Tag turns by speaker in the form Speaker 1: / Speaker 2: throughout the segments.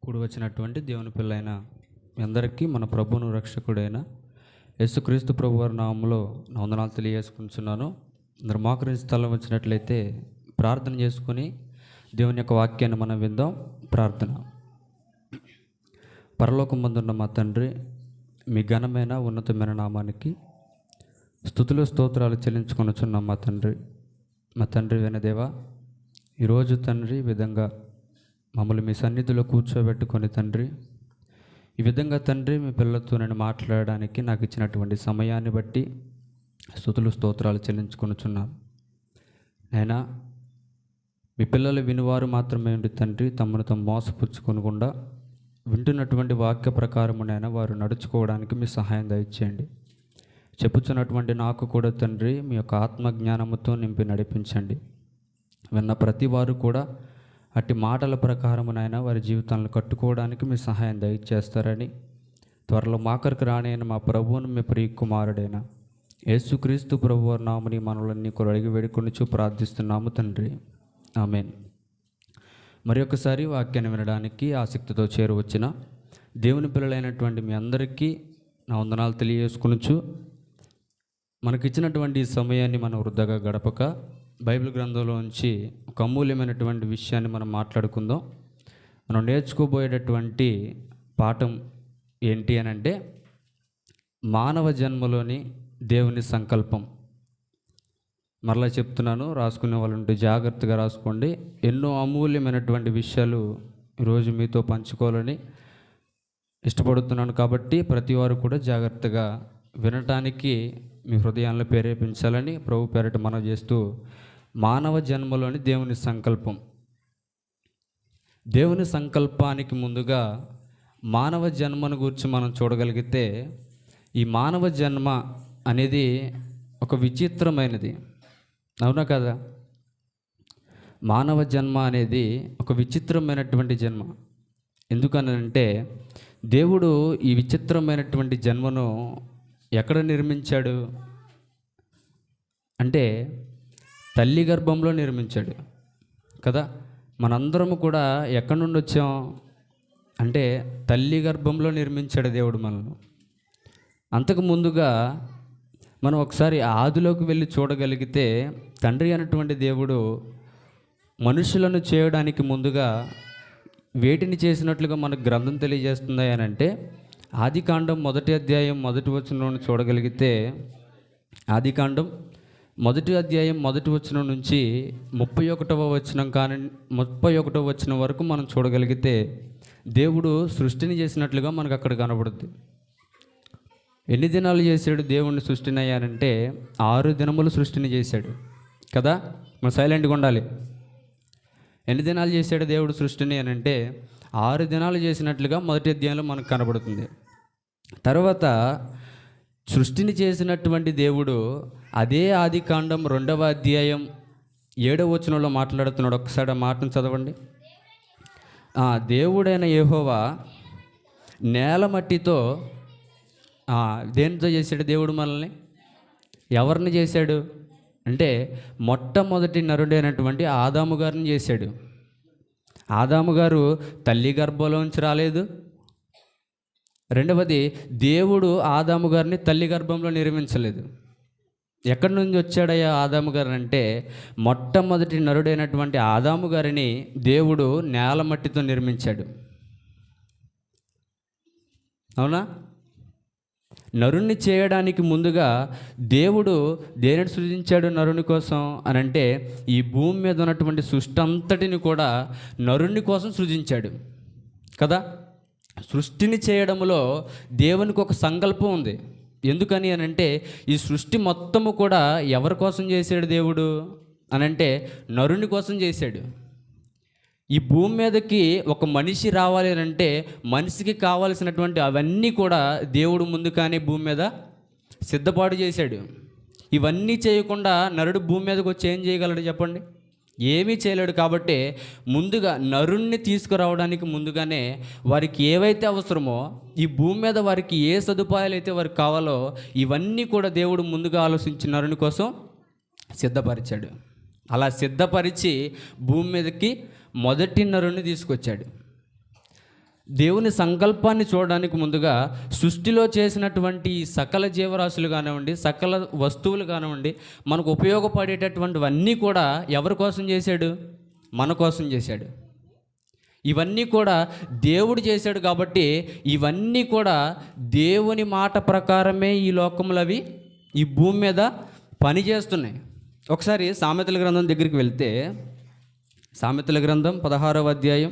Speaker 1: కూడి వచ్చినటువంటి దేవుని పిల్లైన మీ అందరికీ మన ప్రభువును రక్షకుడైన యేసుక్రీస్తు ప్రభు వారి నామములో నా వందనాలు తెలియజేసుకుంటున్నాను. అందరూ మోకరించి స్థలం వచ్చినట్లయితే ప్రార్థన చేసుకొని దేవుని యొక్క వాక్యాన్ని మనం విందాం. ప్రార్థన. పరలోకమందున్న మా తండ్రి, మీ ఘనమైన ఉన్నతమైన నామానికి స్తుతులు స్తోత్రాలు చెల్లించుకొనుచున్నాం. మా తండ్రి వినదేవా, ఈరోజు తండ్రి ఈ విధంగా మమ్మల్ని మీ సన్నిధిలో కూర్చోబెట్టుకొని తండ్రి, ఈ విధంగా తండ్రి మీ పిల్లలతో నేను మాట్లాడడానికి నాకు ఇచ్చినటువంటి సమయాన్ని బట్టి స్తుతులు స్తోత్రాలు చెల్లించుకొనుచున్నాను. అయినా మీ పిల్లలు వినివారు మాత్రమే ఉండి తండ్రి, తమను తాము మోసపుచ్చుకొనకుండా వింటున్నటువంటి వాక్య ప్రకారమునైనా వారు నడుచుకోవడానికి మీ సహాయం దయచేయండి. చెప్పుచున్నటువంటి నాకు కూడా తండ్రి మీ యొక్క ఆత్మజ్ఞానముతో నింపి నడిపించండి. విన్న ప్రతి వారు కూడా అట్టి మాటల ప్రకారమునైనా వారి జీవితాలను కట్టుకోవడానికి మీ సహాయం దయచేస్తారని, త్వరలో మాకరికి రానైన మా ప్రభువును మీ ప్రియ కుమారుడైన యేసుక్రీస్తు ప్రభు వారి నామమున మనల్ని అడిగి వేడుకొనుచు ప్రార్థిస్తున్నాము తండ్రి. ఆమేన్. మరి ఒకసారి వాక్యాన్ని వినడానికి ఆసక్తితో చేరువచ్చిన దేవుని పిల్లలైనటువంటి మీ అందరికీ నా వందనాలు తెలియజేసుకొనుచు, మనకిచ్చినటువంటి ఈ సమయాన్ని మనం వృధాగా గడపక బైబిల్ గ్రంథంలోంచి ఒక అమూల్యమైనటువంటి విషయాన్ని మనం మాట్లాడుకుందాం. మనం నేర్చుకోబోయేటటువంటి పాఠం ఏంటి అని అంటే, మానవ జన్మలోని దేవుని సంకల్పం. మరలా చెప్తున్నాను, రాసుకునే వాళ్ళు ఉంటే జాగ్రత్తగా రాసుకోండి. ఎన్నో అమూల్యమైనటువంటి విషయాలు ఈరోజు మీతో పంచుకోవాలని ఇష్టపడుతున్నాను. కాబట్టి ప్రతి వారు కూడా జాగ్రత్తగా వినటానికి మీ హృదయాలను ప్రేరేపించాలని ప్రభు పేరట మనం చేస్తూ, మానవ జన్మలోని దేవుని సంకల్పం. దేవుని సంకల్పానికి ముందుగా మానవ జన్మను గురించి మనం చూడగలిగితే, ఈ మానవ జన్మ అనేది ఒక విచిత్రమైనది. అవునా కదా? మానవ జన్మ అనేది ఒక విచిత్రమైనటువంటి జన్మ. ఎందుకనంటే, దేవుడు ఈ విచిత్రమైనటువంటి జన్మను ఎక్కడ నిర్మించాడు అంటే, తల్లి గర్భంలో నిర్మించాడు కదా. మనందరము కూడా ఎక్కడి నుండి వచ్చాం అంటే, తల్లి గర్భంలో నిర్మించాడు దేవుడు మనల్ని. అంతకు ముందుగా మనం ఒకసారి ఆదిలోకి వెళ్ళి చూడగలిగితే, తండ్రి అయినటువంటి దేవుడు మనుషులను చేయడానికి ముందుగా వేటిని చేసినట్లుగా మనకు గ్రంథం తెలియజేస్తుంది అని అంటే, ఆదికాండం 1వ అధ్యాయం 1వ వచనం చూడగలిగితే, ఆదికాండం 1వ అధ్యాయం 1వ వచనం నుంచి 31వ వచనం 31వ వచనం వరకు మనం చూడగలిగితే, దేవుడు సృష్టిని చేసినట్లుగా మనకు అక్కడ కనబడుద్ది. ఎన్ని దినాలు చేశాడు దేవుడిని సృష్టిని అయ్యానంటే, 6 దినములు సృష్టిని చేశాడు కదా. మనం సైలెంట్గా ఉండాలి. ఎన్ని దినాలు చేశాడు దేవుడు సృష్టిని అని అంటే, 6 దినాలు చేసినట్లుగా 1వ అధ్యాయంలో మనకు కనబడుతుంది. తర్వాత సృష్టిని చేసినటువంటి దేవుడు అదే ఆదికాండం 2వ అధ్యాయం 7వ వచనంలో మాట్లాడుతున్నాడు. ఒకసారి ఆ మాటను చదవండి. దేవుడైన యెహోవా నేల మట్టితో, దేనితో చేశాడు దేవుడు మనల్ని? ఎవరిని చేశాడు అంటే, మొట్టమొదటి నరుడైనటువంటి ఆదాము గారిని చేశాడు. ఆదాము గారు తల్లి గర్భంలోంచి రాలేదు. రెండవది, దేవుడు ఆదాము గారిని తల్లి గర్భంలో నిర్మించలేదు. ఎక్కడి నుంచి వచ్చాడయ్యా ఆదాము గారు అంటే, మొట్టమొదటి నరుడైనటువంటి ఆదాము గారిని దేవుడు నేల మట్టితో నిర్మించాడు. అవునా? నరుణ్ణి చేయడానికి ముందుగా దేవుడు దేనిని సృజించాడు నరుని కోసం అని అంటే, ఈ భూమి మీద ఉన్నటువంటి సృష్టి అంతటిని కూడా నరుని కోసం సృజించాడు కదా. సృష్టిని చేయడంలో దేవునికి ఒక సంకల్పం ఉంది. ఎందుకని అని అంటే, ఈ సృష్టి మొత్తము కూడా ఎవరి కోసం చేశాడు దేవుడు అని అంటే, నరుని కోసం చేశాడు. ఈ భూమి మీదకి ఒక మనిషి రావాలి అని అంటే, మనిషికి కావాల్సినటువంటి అవన్నీ కూడా దేవుడు ముందుగానే భూమి మీద సిద్ధపాటు చేశాడు. ఇవన్నీ చేయకుండా నరుడు భూమి మీదకి వచ్చి ఏం చేయగలడు చెప్పండి? ఏమీ చేయలేడు. కాబట్టి ముందుగా నరుణ్ణి తీసుకురావడానికి ముందుగానే వారికి ఏవైతే అవసరమో, ఈ భూమి మీద వారికి ఏ సదుపాయాలు అయితే వారికి కావాలో, ఇవన్నీ కూడా దేవుడు ముందుగా ఆలోచించి నరుని కోసం సిద్ధపరిచాడు. అలా సిద్ధపరిచి భూమి మీదకి మొదటి నరుని తీసుకొచ్చాడు. దేవుని సంకల్పాన్ని చూడడానికి ముందుగా సృష్టిలో చేసినటువంటి ఈ సకల జీవరాశులు కానివ్వండి, సకల వస్తువులు కానివ్వండి, మనకు ఉపయోగపడేటటువంటివన్నీ కూడా ఎవరి కోసం చేశాడు? మన కోసం చేశాడు. ఇవన్నీ కూడా దేవుడు చేశాడు కాబట్టి ఇవన్నీ కూడా దేవుని మాట ప్రకారమే ఈ లోకములు అవి ఈ భూమి మీద పనిచేస్తున్నాయి. ఒకసారి సామెతల గ్రంథం దగ్గరికి వెళ్తే, సామెతల గ్రంథం 16వ అధ్యాయం,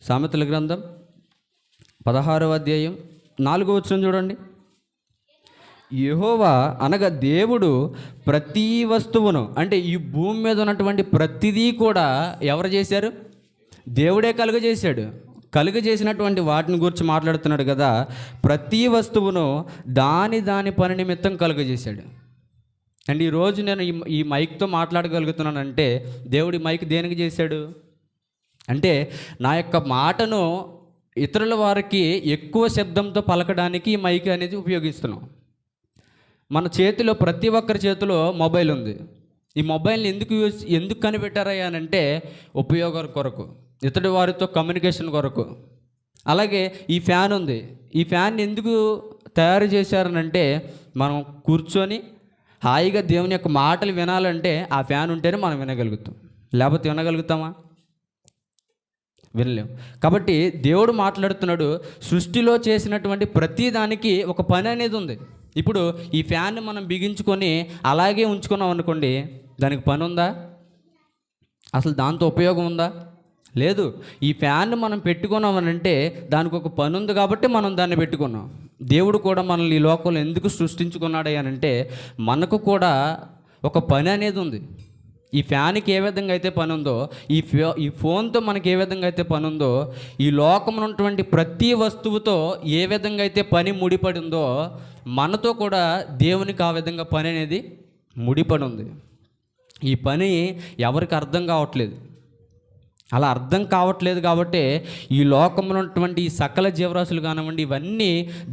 Speaker 1: సామెతల గ్రంథం 16వ అధ్యాయం 4వ వచనం చూడండి. యెహోవా అనగా దేవుడు ప్రతి వస్తువును, అంటే ఈ భూమి మీద ఉన్నటువంటి ప్రతిదీ కూడా ఎవరు చేశారు? దేవుడే కలుగజేశాడు. కలుగజేసినటువంటి వాటిని గురించి మాట్లాడుతున్నాడు కదా. ప్రతి వస్తువును దాని పని నిమిత్తం కలుగజేశాడు. అండ్ ఈరోజు నేను ఈ మైక్తో మాట్లాడగలుగుతున్నానంటే దేవుడి మైక్ దేనికి చేశాడు అంటే, నా యొక్క మాటను ఇతరుల వారికి ఎక్కువ శబ్దంతో పలకడానికి ఈ మైక్ అనేది ఉపయోగిస్తున్నాం. మన చేతిలో, ప్రతి ఒక్కరి చేతిలో మొబైల్ ఉంది. ఈ మొబైల్ని ఎందుకు కనిపెట్టారయ్యా అని అంటే ఉపయోగం కొరకు, ఇతడి వారితో కమ్యూనికేషన్ కొరకు. అలాగే ఈ ఫ్యాన్ ఉంది. ఈ ఫ్యాన్ ఎందుకు తయారు చేశారనంటే మనం కూర్చొని హాయిగా దేవుని యొక్క మాటలు వినాలంటే ఆ ఫ్యాన్ ఉంటేనే మనం వినగలుగుతాం. లేకపోతే వినగలుగుతామా? వినలేం. కాబట్టి దేవుడు మాట్లాడుతున్నాడు, సృష్టిలో చేసినటువంటి ప్రతి దానికి ఒక పని అనేది ఉంది. ఇప్పుడు ఈ ఫ్యాన్ని మనం బిగించుకొని అలాగే ఉంచుకున్నాం అనుకోండి, దానికి పని ఉందా? అసలు దాంతో ఉపయోగం ఉందా? లేదు. ఈ ఫ్యాన్ని మనం పెట్టుకున్నామనంటే దానికి ఒక పని ఉంది కాబట్టి మనం దాన్ని పెట్టుకున్నాం. దేవుడు కూడా మనల్ని ఈ లోకంలో ఎందుకు సృష్టించుకున్నాడు అనంటే మనకు కూడా ఒక పని అనేది ఉంది. ఈ ఫ్యాన్కి ఏ విధంగా అయితే పని ఉందో, ఈ ఫోన్తో మనకి ఏ విధంగా అయితే పని ఉందో, ఈ లోకంలో ఉన్నటువంటి ప్రతి వస్తువుతో ఏ విధంగా అయితే పని ముడిపడి ఉందో, మనతో కూడా దేవునికి ఆ విధంగా పని అనేది ముడిపడి ఉంది. ఈ పని ఎవరికి అర్థం కావట్లేదు. అలా అర్థం కావట్లేదు కాబట్టి ఈ లోకంలో ఉన్నటువంటి ఈ సకల జీవరాశులు కానివ్వండి, ఇవన్నీ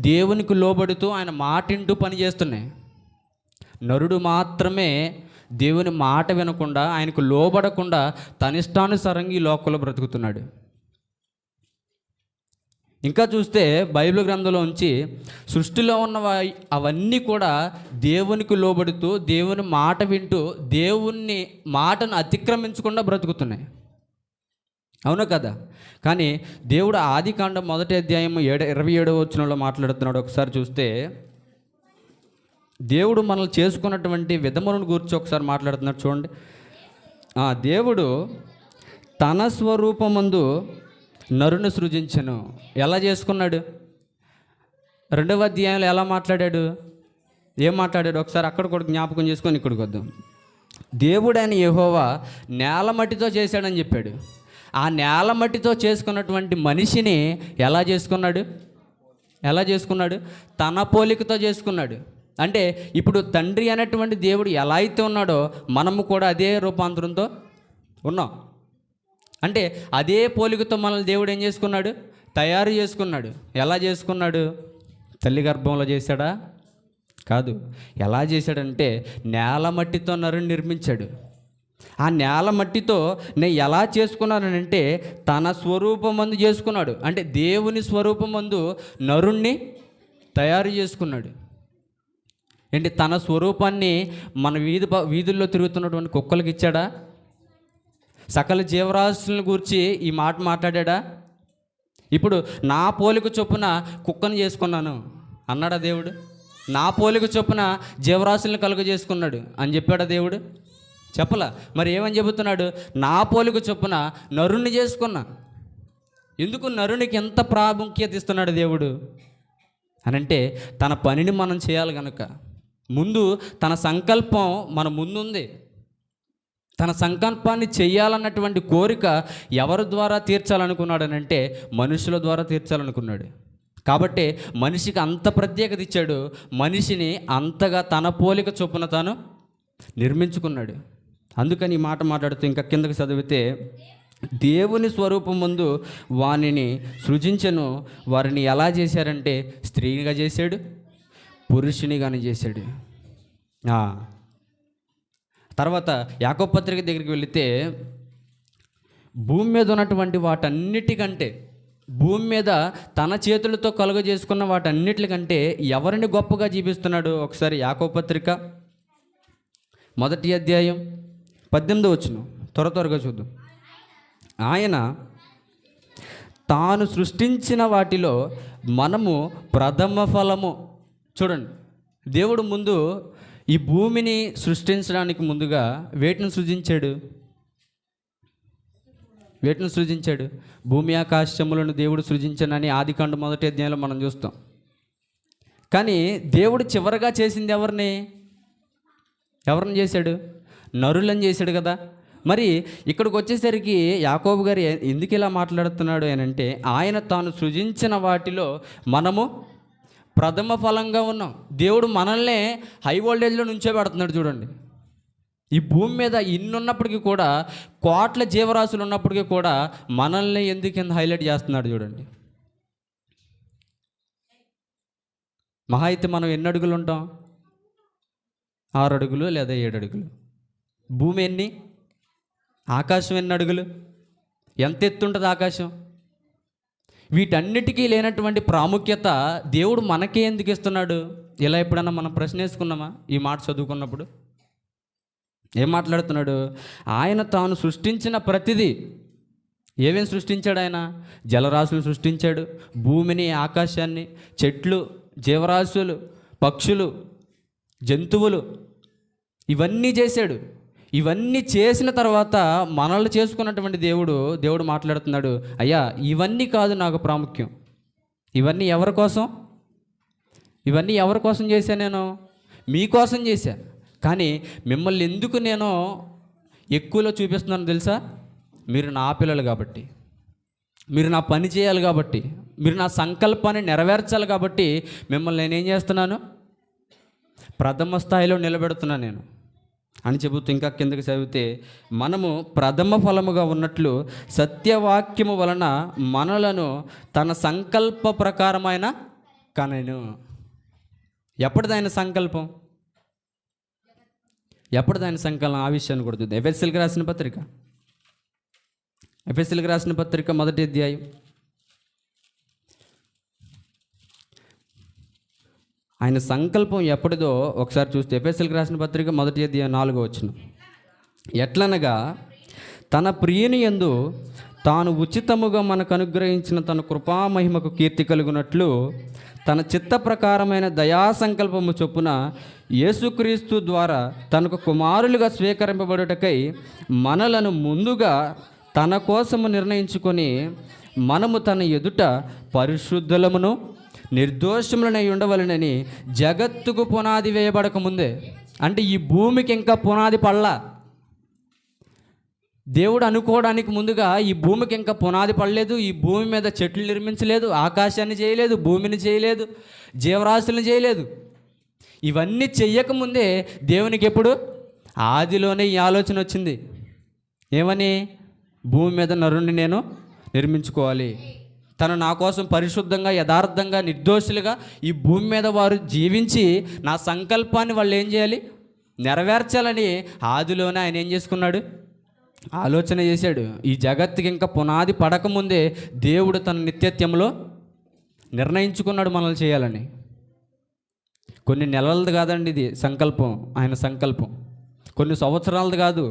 Speaker 1: దేవునికి లోబడుతూ ఆయన మాటింటూ పనిచేస్తున్నాయి. నరుడు మాత్రమే దేవుని మాట వినకుండా, ఆయనకు లోబడకుండా తన ఇష్టానుసారంగా ఈ లోకంలో బ్రతుకుతున్నాడు. ఇంకా చూస్తే బైబిల్ గ్రంథంలో ఉంచి సృష్టిలో ఉన్న అవన్నీ కూడా దేవునికి లోబడుతూ, దేవుని మాట వింటూ, దేవుని మాటను అతిక్రమించకుండా బ్రతుకుతున్నాయి. అవునా కదా? కానీ దేవుడు ఆదికాండం 1వ అధ్యాయం 27వ వచనంలో మాట్లాడుతున్నాడు. ఒకసారి చూస్తే దేవుడు మనల్ని చేసుకున్నటువంటి విధములను గురించి ఒకసారి మాట్లాడుతున్నాడు చూడండి. దేవుడు తన స్వరూపమందు నరుని సృజించెను. ఎలా చేసుకున్నాడు? 2వ అధ్యాయంలో ఎలా మాట్లాడాడు? ఏం మాట్లాడాడు? ఒకసారి అక్కడ కూడా జ్ఞాపకం చేసుకొని ఇక్కడికి వద్దాం. దేవుడైన యెహోవా నేల మట్టితో చేశాడని చెప్పాడు. ఆ నేల మట్టితో చేసుకున్నటువంటి మనిషిని ఎలా చేసుకున్నాడు? తన పోలికతో చేసుకున్నాడు. అంటే ఇప్పుడు తండ్రి అనేటువంటి దేవుడు ఎలా అయితే ఉన్నాడో మనము కూడా అదే రూపాంతరంతో ఉన్నాం. అంటే అదే పోలికతో మనల్ని దేవుడు ఏం చేసుకున్నాడు? తయారు చేసుకున్నాడు. ఎలా చేసుకున్నాడు? తల్లి గర్భంలో చేశాడా? కాదు. ఎలా చేశాడంటే నేల మట్టితో నరుని నిర్మించాడు. ఆ నేల మట్టితో నేను ఎలా చేసుకున్నానంటే తన స్వరూపమందు చేసుకున్నాడు. అంటే దేవుని స్వరూపమందు నరుణ్ణి తయారు చేసుకున్నాడు. ఏంటి? తన స్వరూపాన్ని మన వీధుల్లో తిరుగుతున్నటువంటి కుక్కలకు ఇచ్చాడా? సకల జీవరాశులను గురించి ఈ మాట మాట్లాడా? ఇప్పుడు నా పోలిక చొప్పున కుక్కను చేసుకున్నాను అన్నాడా దేవుడు? నా పోలిక చొప్పున జీవరాశులను కలుగజేసుకున్నాడు అని చెప్పాడా దేవుడు? చెప్పలా. మరి ఏమని చెబుతున్నాడు? నా పోలిక చొప్పున నరుణ్ణి చేసుకున్నా. ఎందుకు నరునికి ఎంత ప్రాముఖ్యత ఇస్తున్నాడు దేవుడు అనంటే తన పనిని మనం చేయాలి కనుక. ముందు తన సంకల్పం మన ముందుంది. తన సంకల్పాన్ని చెయ్యాలన్నటువంటి కోరిక ఎవరి ద్వారా తీర్చాలనుకున్నాడు అనంటే మనుషుల ద్వారా తీర్చాలనుకున్నాడు. కాబట్టి మనిషికి అంత ప్రత్యేకత ఇచ్చాడు. మనిషిని అంతగా తన పోలిక చొప్పున తాను నిర్మించుకున్నాడు. అందుకని ఈ మాట మాట్లాడుతూ ఇంకా కిందకి చదివితే, దేవుని స్వరూపం ముందు వానిని సృజించెను. వారిని ఎలా చేశారంటే స్త్రీనిగా చేశాడు, పురుషునిగాని చేశాడు. తర్వాత యాకోబు పత్రిక దగ్గరికి వెళితే భూమి మీద ఉన్నటువంటి వాటన్నిటికంటే భూమి మీద తన చేతులతో కలుగజేసుకున్న వాటన్నిటికంటే ఎవరిని గొప్పగా జీవిస్తున్నాడు? ఒకసారి యాకోబు పత్రిక 1వ అధ్యాయం 18వ వచనం త్వరగా చూద్దాం. ఆయన తాను సృష్టించిన వాటిలో మనము ప్రథమ ఫలము. చూడండి, దేవుడు ముందు ఈ భూమిని సృష్టించడానికి ముందుగా వేటిని సృజించాడు? వేటిని సృజించాడు? భూమి ఆకాశములను దేవుడు సృజించానని ఆదికాండం 1వ అధ్యాయంలో మనం చూస్తాం. కానీ దేవుడు చివరగా చేసింది ఎవరిని చేశాడు? నరులను చేశాడు కదా. మరి ఇక్కడికి వచ్చేసరికి యాకోబు గారు ఎందుకు ఇలా మాట్లాడుతున్నాడు అని అంటే, ఆయన తాను సృజించిన వాటిలో మనము ప్రథమ ఫలంగా ఉన్నాం. దేవుడు మనల్నే హై వోల్టేజ్లో నుంచోబెడుతున్నాడు. చూడండి, ఈ భూమి మీద ఇన్ని ఉన్నప్పటికీ కూడా, కోట్ల జీవరాశులు ఉన్నప్పటికీ కూడా మనల్ని ఎందుకు హైలైట్ చేస్తున్నాడు? చూడండి, మహా అయితే మనం ఎన్ని అడుగులు ఉంటాం? 6 అడుగులు లేదా 7 అడుగులు. భూమి ఎన్ని? ఆకాశం ఎన్ని అడుగులు? ఎంత ఎత్తు ఉంటుంది ఆకాశం? వీటన్నిటికీ లేనటువంటి ప్రాముఖ్యత దేవుడు మనకే ఎందుకు ఇస్తున్నాడు? ఇలా ఎప్పుడన్నా మనం ప్రశ్న వేసుకున్నామా? ఈ మాట చదువుకున్నప్పుడు ఏం మాట్లాడుతున్నాడు? ఆయన తాను సృష్టించిన ప్రతిదీ. ఏమేమి సృష్టించాడు ఆయన? జలరాశులు సృష్టించాడు, భూమిని, ఆకాశాన్ని, చెట్లు, జీవరాశులు, పక్షులు, జంతువులు, ఇవన్నీ చేశాడు. ఇవన్నీ చేసిన తర్వాత మనల్ని చేసుకున్నటువంటి దేవుడు మాట్లాడుతున్నాడు, అయ్యా ఇవన్నీ కాదు నాకు ప్రాముఖ్యం. ఇవన్నీ ఎవరి కోసం? ఇవన్నీ ఎవరి కోసం చేశా? నేను మీకోసం చేశా. కానీ మిమ్మల్ని ఎందుకు నేను ఎక్కువలో చూపిస్తున్నాను తెలుసా? మీరు నా పిల్లలు కాబట్టి, మీరు నా పని చేయాలి కాబట్టి, మీరు నా సంకల్పాన్ని నెరవేర్చాలి కాబట్టి మిమ్మల్ని నేనేం చేస్తున్నాను? ప్రథమ స్థాయిలో నిలబెడుతున్నాను నేను అని చెబుతూ ఇంకా కిందకి చదివితే, మనము ప్రథమ ఫలముగా ఉన్నట్లు సత్యవాక్యము వలన మనలను తన సంకల్ప ప్రకారమైన కనెను. ఎప్పటిది ఆయన సంకల్పం? ఎప్పటిది ఆయన సంకల్పం? ఆ విషయాన్ని కూడా చూద్దాం. ఎఫెసీయులకు రాసిన పత్రిక 1వ అధ్యాయం ఆయన సంకల్పం ఎప్పటిదో ఒకసారి చూస్తే, ఎఫెసీయులకు రాసిన పత్రిక 1వ అధ్యాయం 4వ వచనం, ఎట్లనగా తన ప్రియుని యందు తాను ఉచితముగా మనకు అనుగ్రహించిన తన కృపామహిమకు కీర్తి కలుగునట్లు తన చిత్త ప్రకారమైన దయా సంకల్పము చొప్పున యేసుక్రీస్తు ద్వారా తనకు కుమారులుగా స్వీకరింపబడుటకై మనలను ముందుగా తన కోసము నిర్ణయించుకొని, మనము తన ఎదుట పరిశుద్ధులమును నిర్దోషములనై ఉండవలనని జగత్తుకు పునాది వేయబడక ముందే. అంటే ఈ భూమికి ఇంకా పునాది పడలా. దేవుడు అనుకోవడానికి ముందుగా ఈ భూమికి ఇంకా పునాది పడలేదు. ఈ భూమి మీద చెట్లు నిర్మించలేదు, ఆకాశాన్ని చేయలేదు, భూమిని చేయలేదు, జీవరాశులను చేయలేదు. ఇవన్నీ చెయ్యకముందే దేవునికి ఎప్పుడు? ఆదిలోనే ఈ ఆలోచన వచ్చింది. ఏమని? భూమి మీద నరుణ్ణి నేను నిర్మించుకోవాలి. తను నా కోసం పరిశుద్ధంగా, యథార్థంగా, నిర్దోషులుగా ఈ భూమి మీద వారు జీవించి నా సంకల్పాన్ని వాళ్ళు ఏం చేయాలి? నెరవేర్చాలని ఆదిలోనే ఆయన ఏం చేసుకున్నాడు? ఆలోచన చేశాడు. ఈ జగత్తుకి ఇంకా పునాది పడకముందే దేవుడు తన నిత్యత్వంలో నిర్ణయించుకున్నాడు మనల్ని చేయాలని. కొన్ని నెలలది కాదండి ఇది సంకల్పం, ఆయన సంకల్పం. కొన్ని సంవత్సరాలది కాదు,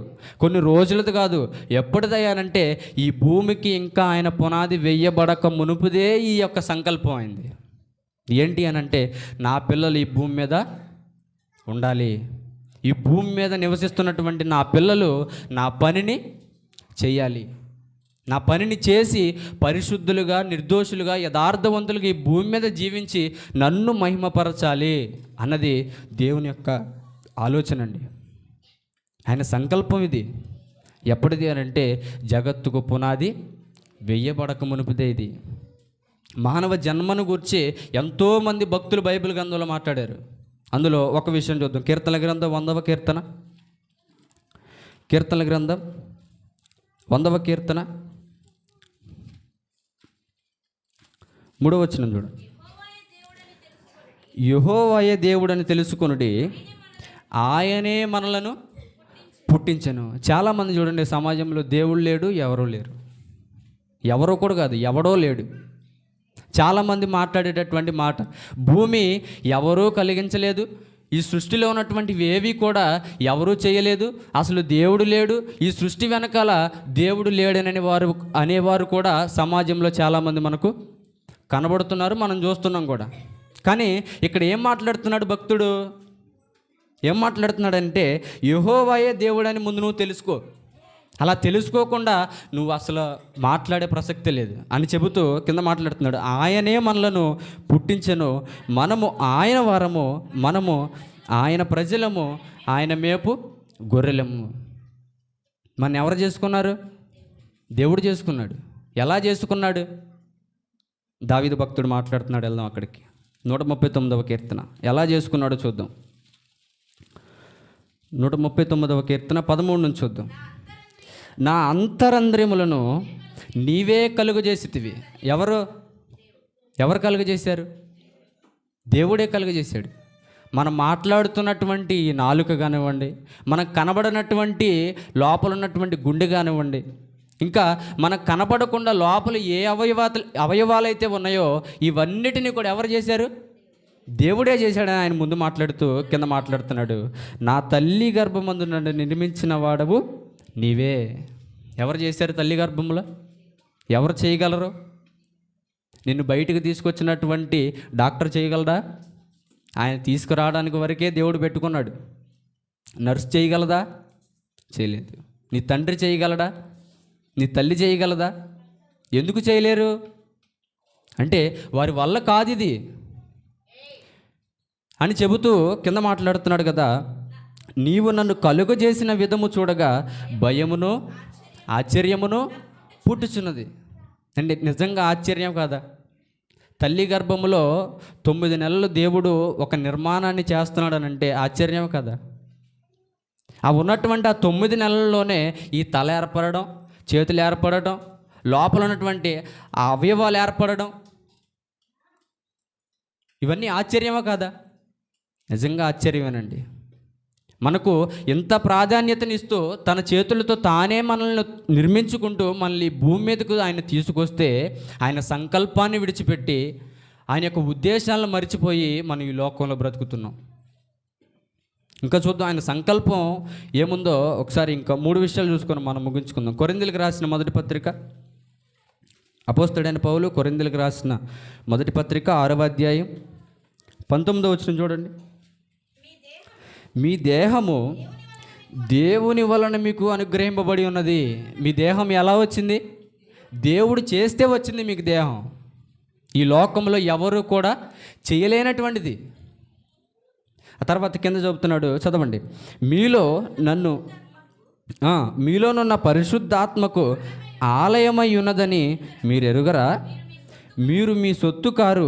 Speaker 1: కొన్ని రోజులది కాదు. ఎప్పటిదయ్యానంటే ఈ భూమికి ఇంకా ఆయన పునాది వెయ్యబడక మునుపుదే ఈ యొక్క సంకల్పం అయింది. ఏంటి అనంటే, నా పిల్లలు ఈ భూమి మీద ఉండాలి, ఈ భూమి మీద నివసిస్తున్నటువంటి నా పిల్లలు నా పనిని చేయాలి, నా పనిని చేసి పరిశుద్ధులుగా, నిర్దోషులుగా, యథార్థవంతులుగా ఈ భూమి మీద జీవించి నన్ను మహిమపరచాలి అన్నది దేవుని యొక్క ఆలోచన అండి. ఆయన సంకల్పం ఇది. ఎప్పటిది అని అంటే జగత్తుకు పునాది వెయ్యబడక మునుపుదే ఇది. మానవ జన్మను గురించి ఎంతోమంది భక్తులు బైబిల్ గ్రంథంలో మాట్లాడారు. అందులో ఒక విషయం చూద్దాం. కీర్తనల గ్రంథం 100వ కీర్తన, కీర్తనల గ్రంథం 100వ కీర్తన 3వ వచనం చూడండి. యెహోవాయే దేవుడని తెలుసుకొనుడి, ఆయనే మనలను పుట్టించను. చాలామంది చూడండి, సమాజంలో దేవుడు లేడు, ఎవరూ లేరు. ఎవరో కూడా కాదు, ఎవడో లేడు. చాలామంది మాట్లాడేటటువంటి మాట, భూమి ఎవరూ కలిగించలేదు, ఈ సృష్టిలో ఉన్నటువంటివి ఏవి కూడా ఎవరూ చేయలేదు, అసలు దేవుడు లేడు, ఈ సృష్టి వెనకాల దేవుడు లేడనని అనేవారు కూడా సమాజంలో చాలామంది మనకు కనబడుతున్నారు, మనం చూస్తున్నాం కూడా. కానీ ఇక్కడ ఏం మాట్లాడుతున్నాడు భక్తుడు? ఏం మాట్లాడుతున్నాడంటే, యెహోవాయే దేవుడని ముందు నువ్వు తెలుసుకో. అలా తెలుసుకోకుండా నువ్వు అసలు మాట్లాడే ప్రసక్తే లేదు అని చెబుతూ కింద మాట్లాడుతున్నాడు. ఆయనే మనలను పుట్టించెను, మనము ఆయన వారము, మనము ఆయన ప్రజలము, ఆయన మేపు గొర్రెలము. మన ఎవరు చేసుకున్నారు? దేవుడు చేసుకున్నాడు. ఎలా చేసుకున్నాడు? దావీదు భక్తుడు మాట్లాడుతున్నాడు, వెళ్దాం అక్కడికి. 139వ కీర్తన ఎలా చేసుకున్నాడో చూద్దాం. 139వ కీర్తన 13 నుంచి చూద్దాం. నా అంతరంద్రియములను నీవే కలుగజేసితివి. ఎవరు కలుగజేశారు? దేవుడే కలుగజేశాడు. మనం మాట్లాడుతున్నటువంటి ఈ నాలుక కానివ్వండి, మనకు కనబడినటువంటి లోపల ఉన్నటువంటి గుండె కానివ్వండి, ఇంకా మనకు కనపడకుండా లోపల ఏ అవయవాలైతే ఉన్నాయో ఇవన్నిటినీ కూడా ఎవరు చేశారు? దేవుడే చేశాడని ఆయన ముందు మాట్లాడుతూ కింద మాట్లాడుతున్నాడు. నా తల్లి గర్భమందు నన్ను నిర్మించిన వాడవు నీవే. ఎవరు చేశారు తల్లి గర్భంలో? ఎవరు చేయగలరు? నిన్ను బయటికి తీసుకొచ్చినటువంటి డాక్టర్ చేయగలడా? ఆయన తీసుకురావడానికి వరకే దేవుడు పెట్టుకున్నాడు. నర్స్ చేయగలదా? చేయలేదు. నీ తండ్రి చేయగలడా? నీ తల్లి చేయగలదా? ఎందుకు చేయలేరు అంటే వారి వల్ల కాదు ఇది అని చెబుతూ కింద మాట్లాడుతున్నాడు కదా. నీవు నన్ను కలుగజేసిన విధము చూడగా భయమును ఆశ్చర్యమును పుట్టుచున్నది. అంటే నిజంగా ఆశ్చర్యం కాదా? తల్లి గర్భములో 9 నెలలు దేవుడు ఒక నిర్మాణాన్ని చేస్తున్నాడనంటే ఆశ్చర్యం కదా? ఆ ఉన్నటువంటి ఆ 9 నెలల్లోనే ఈ తల ఏర్పడడం, చేతులు ఏర్పడడం, లోపల ఉన్నటువంటి ఆ అవయవాలు ఏర్పడడం, ఇవన్నీ ఆశ్చర్యమా కాదా? నిజంగా ఆశ్చర్యమేనండి. మనకు ఎంత ప్రాధాన్యతనిస్తూ తన చేతులతో తానే మనల్ని నిర్మించుకుంటూ మనల్ని భూమి మీదకు ఆయన తీసుకొస్తే, ఆయన సంకల్పాన్ని విడిచిపెట్టి ఆయన యొక్క ఉద్దేశాలను మరిచిపోయి మనం ఈ లోకంలో బ్రతుకుతున్నాం. ఇంకా చూద్దాం ఆయన సంకల్పం ఏముందో ఒకసారి. ఇంకా 3 విషయాలు చూసుకొని మనం ముగించుకుందాం. కొరింథీయులకు రాసిన మొదటి పత్రిక, అపోస్తలుడైన పౌలు కొరింథీయులకు రాసిన మొదటి పత్రిక 6వ అధ్యాయం 19వ వచనం చూడండి. మీ దేహము దేవుని వలన మీకు అనుగ్రహింపబడి ఉన్నది. మీ దేహం ఎలా వచ్చింది? దేవుడు చేస్తే వచ్చింది మీకు దేహం. ఈ లోకంలో ఎవరు కూడా చేయలేనటువంటిది. ఆ తర్వాత కింద చెబుతున్నాడు, చదవండి. మీలోనున్న పరిశుద్ధాత్మకు ఆలయమై ఉన్నదని మీరు ఎరుగరా? మీరు మీ సొత్తు కారు,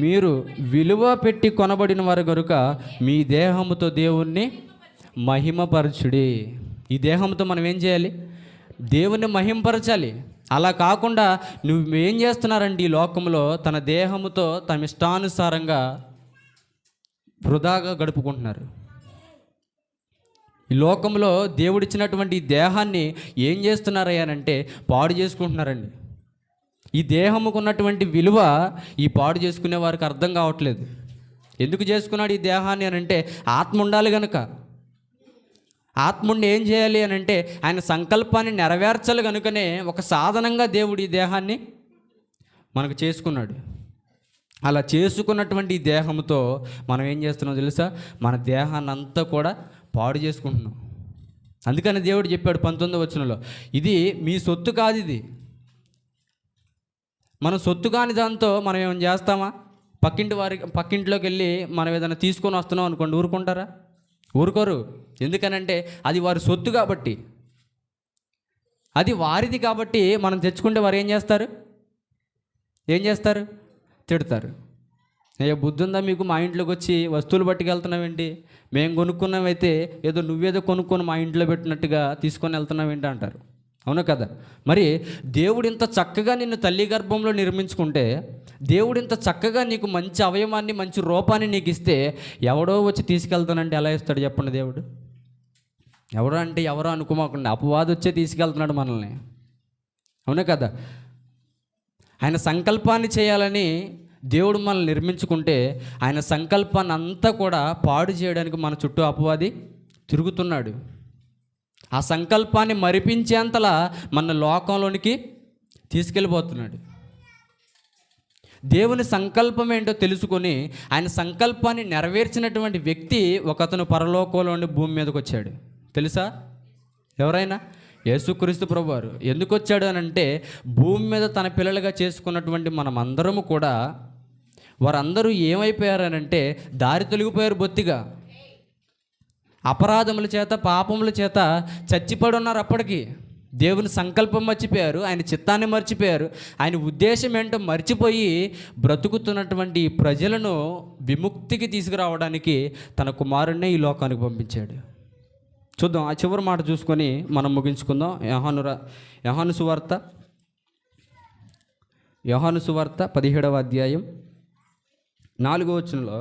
Speaker 1: మీరు విలువ పెట్టి కొనబడిన వారు కనుక మీ దేహముతో దేవుణ్ణి మహిమపరచుడి. ఈ దేహంతో మనం ఏం చేయాలి? దేవుణ్ణి మహిమపరచాలి. అలా కాకుండా నువ్వేం చేస్తున్నారండి? ఈ లోకంలో తన దేహముతో తమ ఇష్టానుసారంగా వృధాగా గడుపుకుంటున్నారు. ఈ లోకంలో దేవుడిచ్చినటువంటి ఈ దేహాన్ని ఏం చేస్తున్నారయ్యానంటే పాడు చేసుకుంటున్నారండి. ఈ దేహముకు ఉన్నటువంటి విలువ ఈ పాడు చేసుకునే వారికి అర్థం కావట్లేదు. ఎందుకు చేసుకున్నాడు ఈ దేహాన్ని అని అంటే, ఆత్మ ఉండాలి కనుక. ఆత్ముండి ఏం చేయాలి అని అంటే ఆయన సంకల్పాన్ని నెరవేర్చాలి కనుకనే ఒక సాధనంగా దేవుడు ఈ దేహాన్ని మనకు చేసుకున్నాడు. అలా చేసుకున్నటువంటి ఈ దేహంతో మనం ఏం చేస్తున్నాం తెలుసా? మన దేహాన్ని అంతా కూడా పాడు చేసుకుంటున్నాం. అందుకని దేవుడు చెప్పాడు 19వ వచనంలో, ఇది మీ సొత్తు కాదు. ఇది మనం సొత్తు కాని దాంతో మనం ఏమైనా చేస్తామా? పక్కింట్లోకి వెళ్ళి మనం ఏదైనా తీసుకొని వస్తున్నాం అనుకోండి, ఊరుకుంటారా? ఊరుకోరు. ఎందుకనంటే అది వారి సొత్తు కాబట్టి, అది వారిది కాబట్టి మనం తెచ్చుకుంటే వారు ఏం చేస్తారు? తిడతారు. అయ్యో బుద్ధి ఉందా మీకు? మా ఇంట్లోకి వచ్చి వస్తువులు పట్టుకెళ్తున్నావేంటి? మేము కొనుక్కున్నామైతే ఏదో నువ్వేదో కొనుక్కొని మా ఇంట్లో పెట్టినట్టుగా తీసుకొని వెళ్తున్నావేంటి అంటారు. అవును కదా? మరి దేవుడు ఇంత చక్కగా నిన్ను తల్లి గర్భంలో నిర్మించుకుంటే, దేవుడు ఇంత చక్కగా నీకు మంచి అవయవాన్ని, మంచి రూపాన్ని నీకు ఇస్తే, ఎవడో వచ్చి తీసుకెళ్తానంటే ఎలా ఇస్తాడు చెప్పండి దేవుడు? ఎవరో అంటే ఎవరో అనుకోమాకుండా అపవాది వచ్చే తీసుకెళ్తున్నాడు మనల్ని. అవునే కదా? ఆయన సంకల్పాన్ని చేయాలని దేవుడు మనల్ని నిర్మించుకుంటే ఆయన సంకల్పాన్ని అంతా కూడా పాడు చేయడానికి మన చుట్టూ అపవాది తిరుగుతున్నాడు. ఆ సంకల్పాన్ని మరిపించేంతలా మన లోకంలోనికి తీసుకెళ్ళిపోతున్నాడు. దేవుని సంకల్పం ఏంటో తెలుసుకొని ఆయన సంకల్పాన్ని నెరవేర్చినటువంటి వ్యక్తి ఒకతను పరలోకంలో నుండి భూమి మీదకి వచ్చాడు. తెలుసా? ఎవరైనా? యేసుక్రీస్తు ప్రభువారు. ఎందుకు వచ్చాడు అని అంటే, భూమి మీద తన పిల్లలుగా చేసుకున్నటువంటి మనమందరము కూడా వారందరూ ఏమైపోయారనంటే దారి తొలగిపోయారు. బొత్తిగా అపరాధముల చేత పాపముల చేత చచ్చిపడి ఉన్నారు. అప్పటికి దేవుని సంకల్పం మర్చిపోయారు, ఆయన చిత్తాన్ని మర్చిపోయారు, ఆయన ఉద్దేశం ఏంటో మర్చిపోయి బ్రతుకుతున్నటువంటి ప్రజలను విముక్తికి తీసుకురావడానికి తన కుమారుణ్ణి ఈ లోకానికి పంపించాడు. చూద్దాం, ఆ చివరి మాట చూసుకొని మనం ముగించుకుందాం. యోహాను సువార్త 17వ అధ్యాయం 4వ వచనంలో,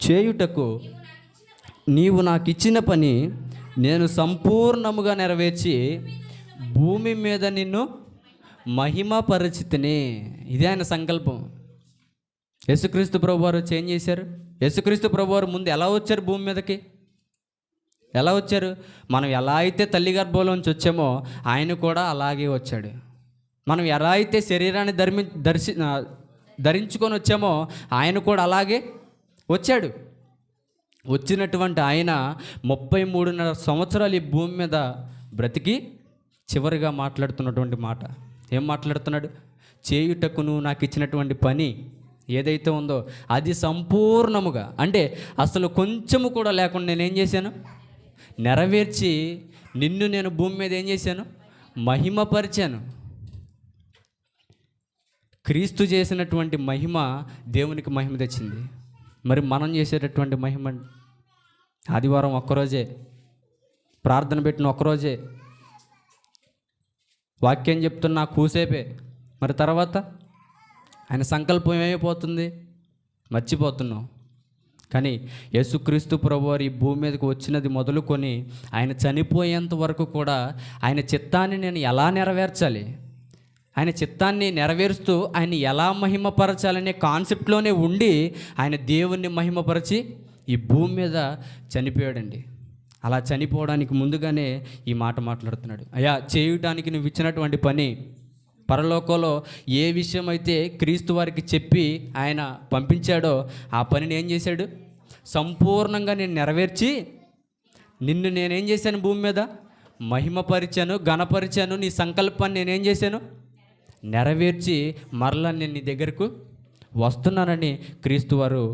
Speaker 1: చేయుటకు నీవు నాకు ఇచ్చిన పని నేను సంపూర్ణముగా నెరవేర్చి భూమి మీద నిన్ను మహిమపరచితిని. ఇదే ఆయన సంకల్పం. యేసుక్రీస్తు ప్రభువారు చేంజ్ చేశారు. యేసుక్రీస్తు ప్రభువారు ముందు ఎలా వచ్చారు? భూమి మీదకి ఎలా వచ్చారు? మనం ఎలా అయితే తల్లి గర్భంలోంచి వచ్చామో ఆయన కూడా అలాగే వచ్చాడు. మనం ఎలా అయితే శరీరాన్ని ధరించుకొని వచ్చామో ఆయన కూడా అలాగే వచ్చాడు. వచ్చినటువంటి ఆయన 33.5 సంవత్సరాలు ఈ భూమి మీద బ్రతికి చివరిగా మాట్లాడుతున్నటువంటి మాట ఏం మాట్లాడుతున్నాడు? చేయుటకు నువ్వు నాకు ఇచ్చినటువంటి పని ఏదైతే ఉందో అది సంపూర్ణముగా, అంటే అసలు కొంచెము కూడా లేకుండా నేనేం చేశాను? నెరవేర్చి నిన్ను నేను భూమి మీద ఏం చేశాను? మహిమపరిచాను. క్రీస్తు చేసినటువంటి మహిమ దేవునికి మహిమ తెచ్చింది. మరి మనం చేసేటటువంటి మహిమ, ఆదివారం ఒక్కరోజే, ప్రార్థన పెట్టిన ఒక్కరోజే, వాక్యం చెప్తున్నా కూసేపే, మరి తర్వాత ఆయన సంకల్పం ఏమైపోతుంది? మర్చిపోతున్నాం. కానీ యేసుక్రీస్తు ప్రభువారు ఈ భూమి మీదకి వచ్చినది మొదలుకొని ఆయన చనిపోయేంత వరకు కూడా ఆయన చిత్తాన్ని నేను ఎలా నెరవేర్చాలి, ఆయన చిత్తాన్ని నెరవేరుస్తూ ఆయన ఎలా మహిమపరచాలనే కాన్సెప్ట్లోనే ఉండి ఆయన దేవుణ్ణి మహిమపరిచి ఈ భూమి మీద చనిపోయాడండి. అలా చనిపోవడానికి ముందుగానే ఈ మాట మాట్లాడుతున్నాడు. అయ్యా, చేయటానికి నువ్వు ఇచ్చినటువంటి పని, పరలోకంలో ఏ విషయం అయితే క్రీస్తు వారికి చెప్పి ఆయన పంపించాడో ఆ పనిని ఏం చేశాడు? సంపూర్ణంగా నేను నెరవేర్చి నిన్ను నేనేం చేశాను? భూమి మీద మహిమపరిచాను, ఘనపరిచాను. నీ సంకల్పాన్ని నేనేం చేశాను? నెరవేర్చి మరలా నేను నీ దగ్గరకు వస్తున్నానని క్రీస్తు వారు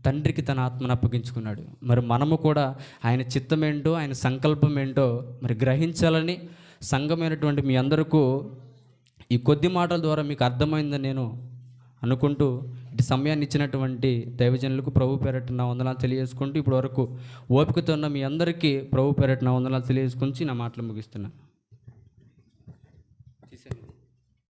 Speaker 1: తండ్రికి తన ఆత్మను అప్పగించుకున్నాడు. మరి మనము కూడా ఆయన చిత్తం ఏంటో, ఆయన సంకల్పం ఏంటో మరి గ్రహించాలని సంఘమైనటువంటి మీ అందరికీ ఈ కొద్ది మాటల ద్వారా మీకు అర్థమైందని నేను అనుకుంటూ ఇటు సమయాన్ని ఇచ్చినటువంటి దైవజనులకు ప్రభు పేరట నా వందనాలు తెలియజేసుకుంటూ ఇప్పుడు వరకు ఓపికతో ఉన్న మీ అందరికీ ప్రభు పేరట నా వందనాలు తెలియజేసుకొని నా మాటలు ముగిస్తున్నాను.